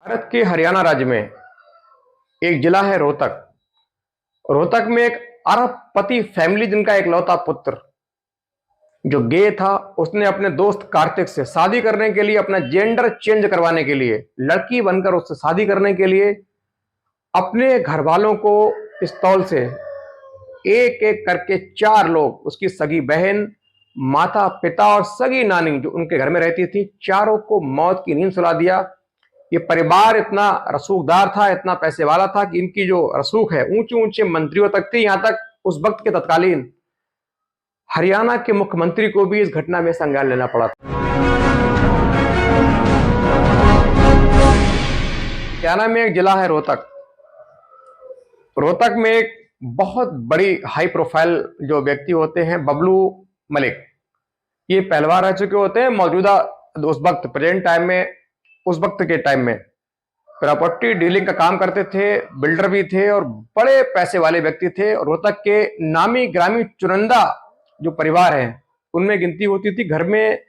भारत के हरियाणा राज्य में एक जिला है रोहतक। रोहतक में एक अरबपति फैमिली जिनका इकलौता पुत्र जो गे था, उसने अपने दोस्त कार्तिक से शादी करने के लिए, अपना जेंडर चेंज करवाने के लिए, लड़की बनकर उससे शादी करने के लिए अपने घर वालों को पिस्तौल से एक एक करके 4 लोग, उसकी सगी बहन, माता पिता और सगी नानी जो उनके घर में रहती थी, चारों को मौत की नींद सुला दिया। ये परिवार इतना रसूखदार था, इतना पैसे वाला था कि इनकी जो रसूख है ऊंचे ऊंचे मंत्रियों तक थी। यहां तक उस वक्त के तत्कालीन हरियाणा के मुख्यमंत्री को भी इस घटना में संज्ञान लेना पड़ा था। हरियाणा में एक जिला है रोहतक। रोहतक में एक बहुत बड़ी हाई प्रोफाइल जो व्यक्ति होते हैं, बबलू मलिक, ये पहलवान रह चुके होते हैं मौजूदा उस वक्त प्रेजेंट टाइम में, उस वक्त के टाइम में प्रॉपर्टी डीलिंग का काम करते थे, बिल्डर भी थे और बड़े पैसे वाले व्यक्ति थे। रोहतक के नामी ग्रामी चुनिंदा जो परिवार है उनमें गिनती होती थी। घर में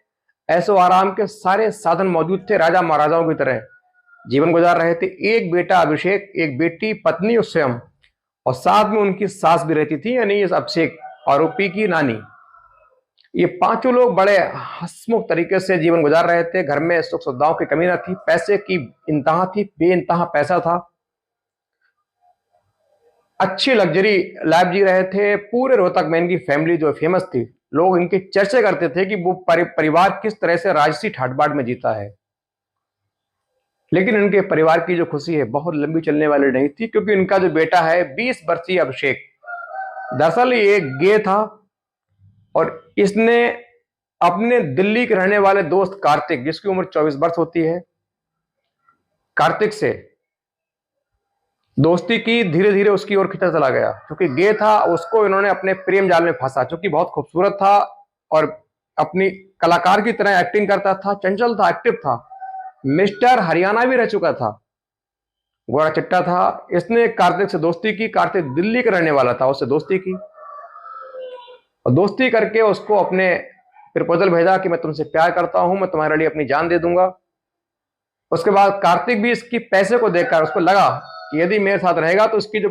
ऐशो आराम के सारे साधन मौजूद थे, राजा महाराजाओं की तरह जीवन गुजार रहे थे। एक बेटा अभिषेक, एक बेटी पत्नी और स्वयं, और साथ में उनकी सास भी रहती थी, यानी इस अभिषेक आरोपी की नानी। ये पांचों लोग बड़े हंसमुख तरीके से जीवन गुजार रहे थे। घर में सुख सुविधाओं की कमी न थी, पैसे की इंतहा थी, बेइंतहा पैसा था, अच्छी लग्जरी लाइफ जी रहे थे। पूरे रोहतक में इनकी फैमिली जो फेमस थी, लोग इनके चर्चे करते थे कि वो परिवार किस तरह से राजसी ठाट-बाट में जीता है। लेकिन इनके परिवार की जो खुशी है बहुत लंबी चलने वाली नहीं थी, क्योंकि इनका जो बेटा है 20 वर्षीय अभिषेक, दरअसल ये एक गे था और इसने अपने दिल्ली के रहने वाले दोस्त कार्तिक, जिसकी उम्र 24 वर्ष होती है, कार्तिक से दोस्ती की, धीरे धीरे उसकी ओर खिंचता चला गया। क्योंकि गे था, उसको इन्होंने अपने प्रेम जाल में फंसा, क्योंकि बहुत खूबसूरत था और अपनी कलाकार की तरह एक्टिंग करता था, चंचल था, एक्टिव था, मिस्टर हरियाणा भी रह चुका था, गोरा चिट्टा था। इसने कार्तिक से दोस्ती की, कार्तिक दिल्ली का रहने वाला था, उससे दोस्ती की और दोस्ती करके उसको अपने प्रपोजल भेजा कि मैं तुमसे प्यार करता हूं, मैं तुम्हारे लिए अपनी जान दे दूंगा। उसके बाद कार्तिक भी इसकी पैसे को देखकर उसको लगा कि यदि मेरे साथ रहेगा तो इसकी जो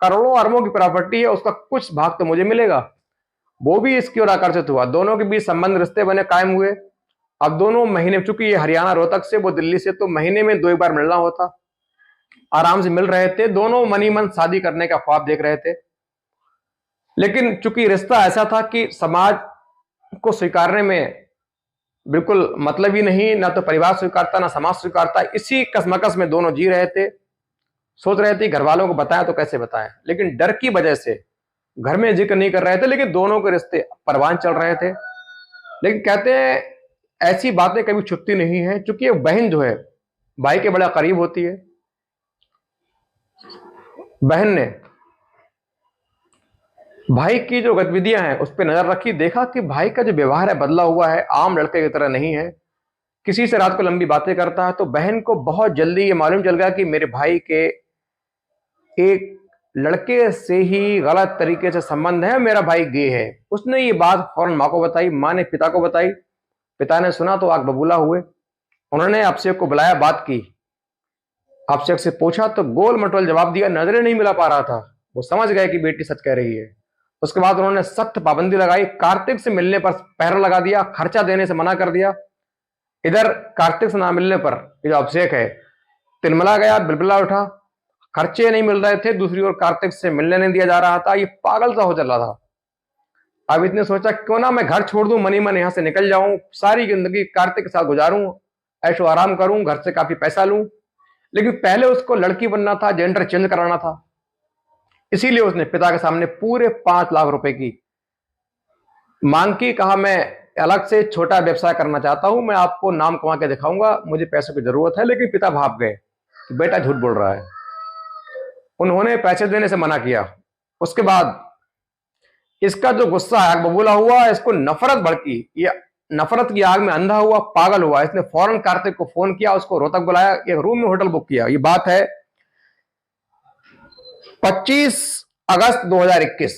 करोड़ों अरबों की प्रॉपर्टी है उसका कुछ भाग तो मुझे मिलेगा। वो भी इसकी ओर आकर्षित हुआ, दोनों के बीच संबंध, रिश्ते बने, कायम हुए। अब दोनों महीने, चूंकि ये हरियाणा रोहतक से, वो दिल्ली से, तो महीने में 2 बार मिलना होता, आराम से मिल रहे थे। दोनों मनी मन शादी करने का ख्वाब देख रहे थे। लेकिन चूंकि रिश्ता ऐसा था कि समाज को स्वीकारने में बिल्कुल मतलब ही नहीं, ना तो परिवार स्वीकारता ना समाज स्वीकारता, इसी कसमकस में दोनों जी रहे थे। सोच रहे थे घर वालों को बताएं तो कैसे बताएं, लेकिन डर की वजह से घर में जिक्र नहीं कर रहे थे। लेकिन दोनों के रिश्ते परवान चल रहे थे। लेकिन कहते हैं ऐसी बातें कभी छुपती नहीं है, क्योंकि एक बहन जो है भाई के बड़ा करीब होती है। बहन ने भाई की जो गतिविधियां हैं उस पर नजर रखी, देखा कि भाई का जो व्यवहार है बदला हुआ है, आम लड़के की तरह नहीं है, किसी से रात को लंबी बातें करता है। तो बहन को बहुत जल्दी ये मालूम चल गया कि मेरे भाई के एक लड़के से ही गलत तरीके से संबंध है, मेरा भाई गे है। उसने ये बात फौरन माँ को बताई, माँ ने पिता को बताई। पिता ने सुना तो आग बबूला हुए। उन्होंने अभिषेक को बुलाया, बात की, अभिषेक से पूछा तो गोल मटोल जवाब दिया, नजरें नहीं मिला पा रहा था। वो समझ गए कि बेटी सच कह रही है। उसके बाद उन्होंने सख्त पाबंदी लगाई, कार्तिक से मिलने पर पहरा लगा दिया, खर्चा देने से मना कर दिया। इधर कार्तिक से ना मिलने पर जो अभिषेक है तिलमिला गया, बिलबिला उठा, खर्चे नहीं मिल रहे थे, दूसरी ओर कार्तिक से मिलने नहीं दिया जा रहा था। ये पागल सा हो चल रहा था। अब इसने सोचा क्यों ना मैं घर छोड़ दूं, मनी मन यहां से निकल जाऊं, सारी जिंदगी कार्तिक के साथ गुजारूं, ऐशो आराम करूं, घर से काफी पैसा लूं। लेकिन पहले उसको लड़की बनना था, जेंडर चेंज कराना था। इसीलिए उसने पिता के सामने पूरे 5 लाख रुपए की मांग की। कहा मैं अलग से छोटा व्यवसाय करना चाहता हूं, मैं आपको नाम कमा के दिखाऊंगा, मुझे पैसों की जरूरत है। लेकिन पिता भाग गए कि बेटा झूठ बोल रहा है। उन्होंने पैसे देने से मना किया। उसके बाद इसका जो गुस्सा आग बबूला हुआ, इसको नफरत भड़की, ये नफरत की आग में अंधा हुआ, पागल हुआ। इसने फौरन कार्तिक को फोन किया, उसको रोहतक बुलाया, एक रूम में होटल बुक किया। ये बात है 25 अगस्त 2021।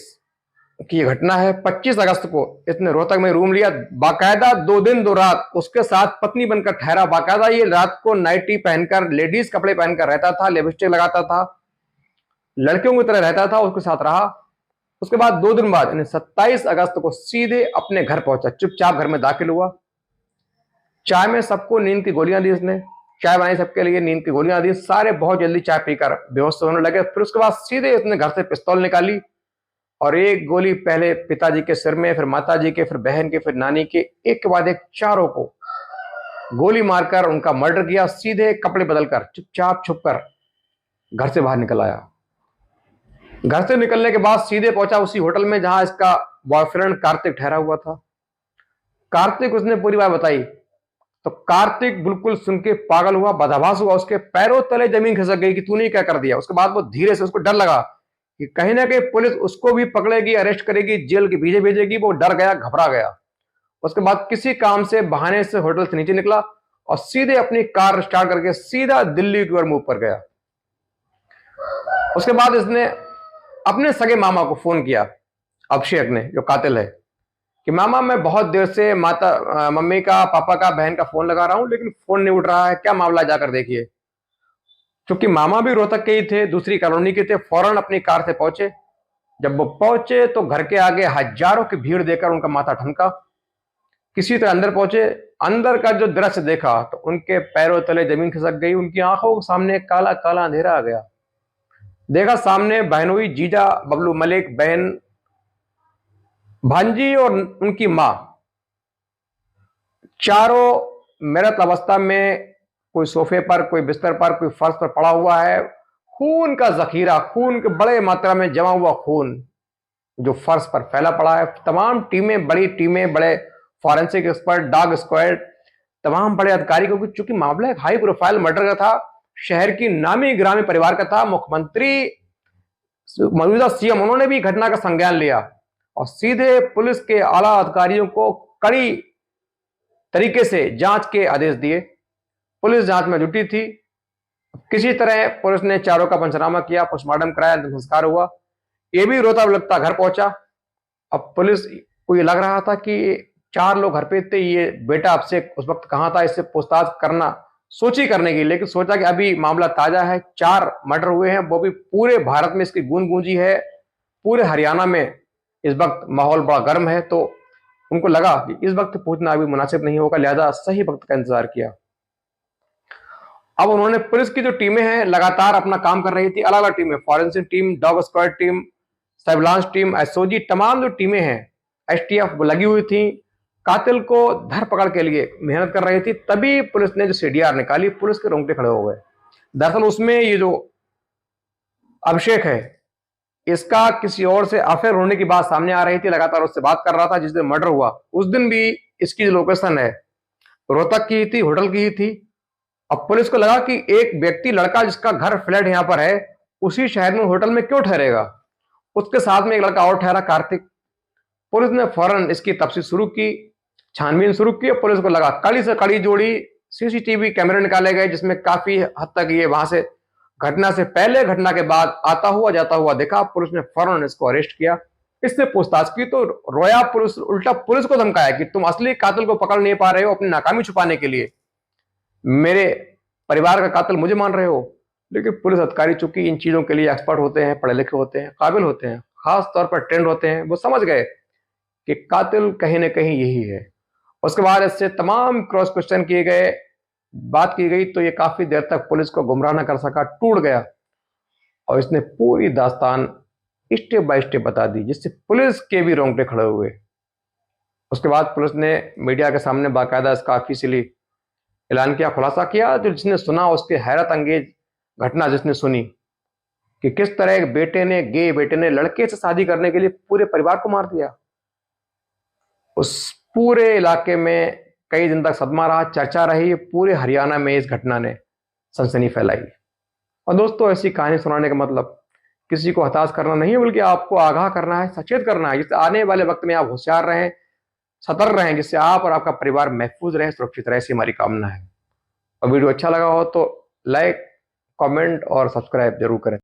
की ये घटना है। 25 अगस्त को इसने रोहतक में रूम लिया, बाकायदा 2 दिन 2 रात उसके साथ पत्नी बनकर ठहरा। बाकायदा ये रात को नाइटी पहनकर, लेडीज कपड़े पहनकर रहता था, लिपस्टिक लगाता था, लड़कियों की तरह रहता था, उसके साथ रहा। उसके बाद 2 दिन बाद यानी 27 अगस्त को सीधे अपने घर पहुंचा, चुपचाप घर में दाखिल हुआ। चाय में सबको नींद की गोलियां दी इसने, चाय बनाई सबके लिए, नींद की गोलियां दी, सारे बहुत जल्दी चाय पीकर बेहोश होने लगे। फिर उसके बाद सीधे इसने घर से पिस्तौल निकाली और एक गोली पहले पिताजी के सिर में, फिर माताजी के, फिर बहन के, फिर नानी के, एक के बाद एक चारों को गोली मारकर उनका मर्डर किया। सीधे कपड़े बदलकर चुपचाप छुपकर घर से बाहर निकल आया। घर से निकलने के बाद सीधे पहुंचा उसी होटल में जहां इसका बॉयफ्रेंड कार्तिक ठहरा हुआ था। कार्तिक उसने पूरी बात बताई तो कार्तिक बिल्कुल सुन के पागल हुआ, बदहवास हुआ, उसके पैरों तले जमीन खिसक गई कि तूने क्या कर दिया। उसके बाद वो धीरे से, उसको डर लगा कि कहीं ना कहीं पुलिस उसको भी पकड़ेगी, अरेस्ट करेगी, जेल के पीछे भेजेगी। वो डर गया, घबरा गया। उसके बाद किसी काम से, बहाने से होटल से नीचे निकला और सीधे अपनी कार स्टार्ट करके सीधा दिल्ली की ओर मूव पर गया। उसके बाद इसने अपने सगे मामा को फोन किया, अभिषेक ने, जो कातिल है, कि मामा मैं बहुत देर से मम्मी का, पापा का, बहन का फोन लगा रहा हूं लेकिन फोन नहीं उठ रहा है, क्या मामला, जाकर देखिए। क्योंकि मामा भी रोहतक के ही थे, दूसरी कॉलोनी के थे, फौरन अपनी कार से पहुंचे। जब वो पहुंचे तो घर के आगे हजारों की भीड़ देखकर उनका माथा ठनका। किसी तरह अंदर पहुंचे, अंदर का जो दृश्य देखा तो उनके पैरों तले जमीन खिसक गई, उनकी आंखों के सामने काला काला अंधेरा आ गया। देखा सामने बहनोई, जीजा बबलू मलिक, बहन, भांजी और उनकी मां, चारों मृत अवस्था में, कोई सोफे पर, कोई बिस्तर पर, कोई फर्श पर पड़ा हुआ है। खून का जखीरा, खून के बड़े मात्रा में जमा हुआ खून जो फर्श पर फैला पड़ा है। तमाम टीमें, बड़ी टीमें, बड़े फॉरेंसिक एक्सपर्ट, डॉग स्क्वाड, तमाम बड़े अधिकारी, क्योंकि चूंकि मामला एक हाई प्रोफाइल मर्डर का था, शहर की नामी ग्रामी परिवार का था, मुख्यमंत्री, मौजूदा सीएम, उन्होंने भी घटना का संज्ञान लिया और सीधे पुलिस के आला अधिकारियों को कड़ी तरीके से जांच के आदेश दिए। पुलिस जांच में जुटी थी। किसी तरह पुलिस ने चारों का पंचनामा किया, पोस्टमार्टम कराया, संस्कार हुआ। ये भी रोता लगता घर पहुंचा। अब पुलिस को ये लग रहा था कि 4 लोग घर पे थे, ये बेटा अभिषेक उस वक्त कहां था, इससे पूछताछ करना सोची करने की, लेकिन सोचा कि अभी मामला ताजा है, 4 मर्डर हुए हैं, वो भी पूरे भारत में इसकी गूंज गूंजी है, पूरे हरियाणा में इस वक्त माहौल बड़ा गर्म है। तो उनको लगा कि इस वक्त पूछना अभी मुनासिब नहीं होगा, लिहाजा सही वक्त का इंतजार किया। अब उन्होंने, पुलिस की जो टीमें हैं लगातार अपना काम कर रही थी, अलग अलग टीमें, forensic team, dog squad team, surveillance team, SOG, तमाम जो टीमें हैं, एसटीएफ लगी हुई थी, कातिल को धर पकड़ के लिए मेहनत कर रही थी। तभी पुलिस ने जो सीडीआर निकाली, पुलिस के रोंगटे खड़े हो गए। दरअसल उसमें ये जो अभिषेक है, इसका किसी और से अफेयर होने की बात सामने आ रही थी, लगातार उससे बात कर रहा था। जिस दिन मर्डर हुआ उस दिन भी इसकी जो लोकेशन है रोहतक की ही थी, होटल की ही थी। अब पुलिस को लगा कि एक व्यक्ति, लड़का जिसका घर, फ्लैट यहां पर है, उसी शहर में होटल में क्यों ठहरेगा। उसके साथ में एक लड़का और ठहरा, कार्तिक। पुलिस ने फौरन इसकी तफ्तीश शुरू की, छानबीन शुरू की। पुलिस को लगा, कड़ी से कड़ी जोड़ी सीसीटीवी कैमरे निकाले गए, जिसमें काफी हद तक ये वहां से घटना से पहले, घटना के बाद आता हुआ जाता हुआ देखा। पुलिस ने फौरन इसको अरेस्ट किया, इससे पूछताछ की तो रोया पुलिस, उल्टा पुलिस को धमकाया कि तुम असली कातिल को पकड़ नहीं पा रहे हो, अपनी नाकामी छुपाने के लिए मेरे परिवार का कातिल मुझे मान रहे हो। लेकिन पुलिस अधिकारी चूंकि इन चीजों के लिए एक्सपर्ट होते हैं, पढ़े लिखे होते हैं, काबिल होते हैं, खास तौर पर ट्रेंड होते हैं, वो समझ गए कि कातिल कहीं ना कहीं यही है। उसके बाद इससे तमाम क्रॉस क्वेश्चन किए गए, बात की गई, तो ये काफी देर तक पुलिस को गुमराह न कर सका, टूट गया और इसने पूरी दास्तान स्टेप बाय स्टेप बता दी, जिससे पुलिस के भी रोंगटे खड़े हुए। उसके बाद पुलिस ने मीडिया के सामने बाकायदा इसका ऑफिशियली ऐलान किया, खुलासा किया। जो जिसने सुना उसके हैरत अंगेज घटना जिसने सुनी कि किस तरह एक बेटे ने, गे बेटे ने, लड़के से शादी करने के लिए पूरे परिवार को मार दिया। उस पूरे इलाके में कई दिन तक सदमा रहा, चर्चा रही, पूरे हरियाणा में इस घटना ने सनसनी फैलाई। और दोस्तों, ऐसी कहानी सुनाने का मतलब किसी को हताश करना नहीं है, बल्कि आपको आगाह करना है, सचेत करना है, जिससे आने वाले वक्त में आप होशियार रहें, सतर्क रहें, जिससे आप और आपका परिवार महफूज रहे, सुरक्षित रहे। ऐसी हमारी कामना है। और वीडियो अच्छा लगा हो तो लाइक, कमेंट और सब्सक्राइब जरूर करें।